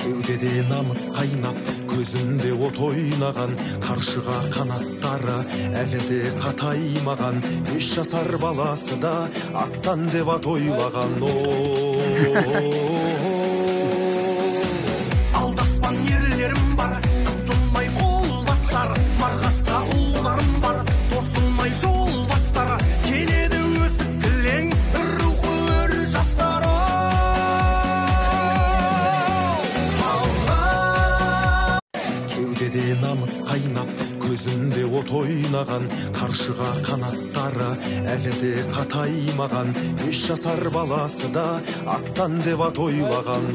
Кеудеде намыс қайнап, көзінде от ойнаған, қаршыға қанаттары әлі де қатаймаған, 5 жасар баласы да аттан деп ат ойлаған. Алдаспан ерлерім бар, қысылмай қол бастар, марғаста ұлдарым бар, тосылмай жол бастар, келеді өсіп кілең рухы өр жастары. Кеудеде намыс қайнап, көзінде от ойнаған, қаршыға қанаттары әлі де қатаймаған, 5 жасар баласы да аттан деп ат ойлаған.